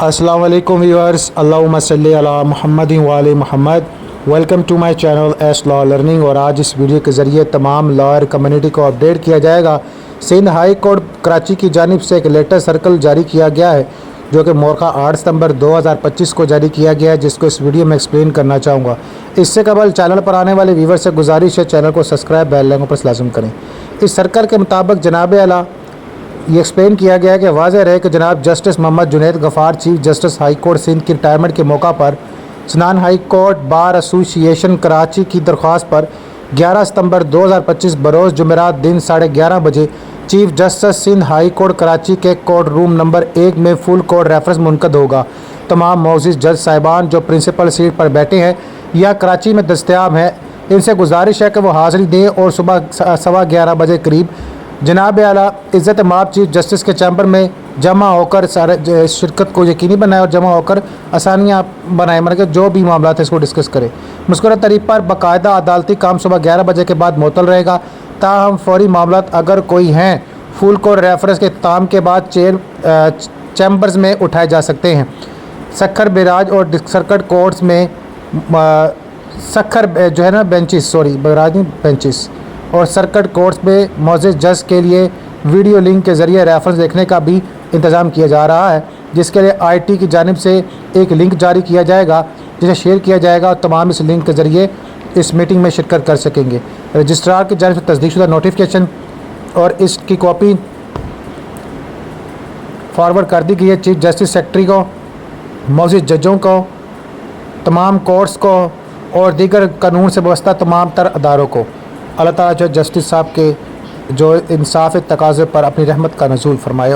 अस्सलाम वालेकुम व्यूअर्स, अल्लाहुम्मा सल्ली अला मुहम्मद व आले मुहम्मद। Welcome to my channel S law learning. और आज इस वीडियो के ज़रिए तमाम लॉयर कम्युनिटी को अपडेट किया जाएगा। सिंध हाई कोर्ट कराची की जानिब से एक लेटर सर्कल जारी किया गया है जो कि मोरखा 8 सितंबर 2025 को जारी किया गया है, जिसको इस वीडियो में एक्सप्लेन करना चाहूँगा। इससे कबल चैनल पर आने वाले व्यूवर से गुजारिश है चैनल को सब्सक्राइब बेल आइकन पर लाज़िम करें। इस सर्कल के मुताबिक जनाब आला ये एक्सप्लेन किया गया है कि वाज़ेह रहे कि जनाब justice Mohammad Junaid Ghaffar chief justice high court Sindh की रिटायरमेंट के मौका पर सनान high court bar association Karachi की दरख्वास्त पर 11 सितंबर 2025 बरोज़ जुमेरात दिन 11:30 बजे chief justice Sindh high court Karachi के कोर्ट रूम नंबर 1 में फुल कोर्ट रेफरेंस मुनक़द होगा। तमाम मौजूद जज साहिबान जो प्रिंसिपल सीट पर बैठे हैं या कराची में दस्तयाब हैं, इनसे गुजारिश है कि वो हाज़िरी दें और सुबह 11:15 बजे करीब जनाब आला इज़्ज़त माब चीफ जस्टिस के चैम्बर में जमा होकर सारे शिरकत को यकीनी बनाए और जमा होकर आसानियाँ बनाए, मतलब जो भी मामला है इसको डिस्कस करें। मुस्कुरा तरीक़ पर बाकायदा अदालती काम सुबह 11 बजे के बाद मुअत्तल रहेगा। ताहम फौरी मामला अगर कोई हैं फुल कोर्ट रेफरेंस के इख्तिताम के बाद चैम्बर्स में उठाए जा सकते हैं। सखर बेराज और सर्किट कोर्ट्स में सखर जो है ना बेंचेस और सर्किट कोर्ट्स में मौजूद जज के लिए वीडियो लिंक के ज़रिए रेफरेंस देखने का भी इंतज़ाम किया जा रहा है, जिसके लिए IT की जानिब से एक लिंक जारी किया जाएगा जिसे शेयर किया जाएगा और तमाम इस लिंक के ज़रिए इस मीटिंग में शिरकत कर सकेंगे। रजिस्ट्रार की जानिब से तस्दीकशुदा नोटिफिकेशन और इसकी कॉपी फॉरवर्ड कर दी गई है चीफ जस्टिस सेक्रेटरी को, मौजूद जजों को, तमाम कोर्ट्स को और दीगर कानून से वाबस्ता तमाम तर अदारों को। अल्लाह ताला जो जस्टिस साहब के जो इंसाफ तकाज़े पर अपनी रहमत का नज़ूल फरमाए।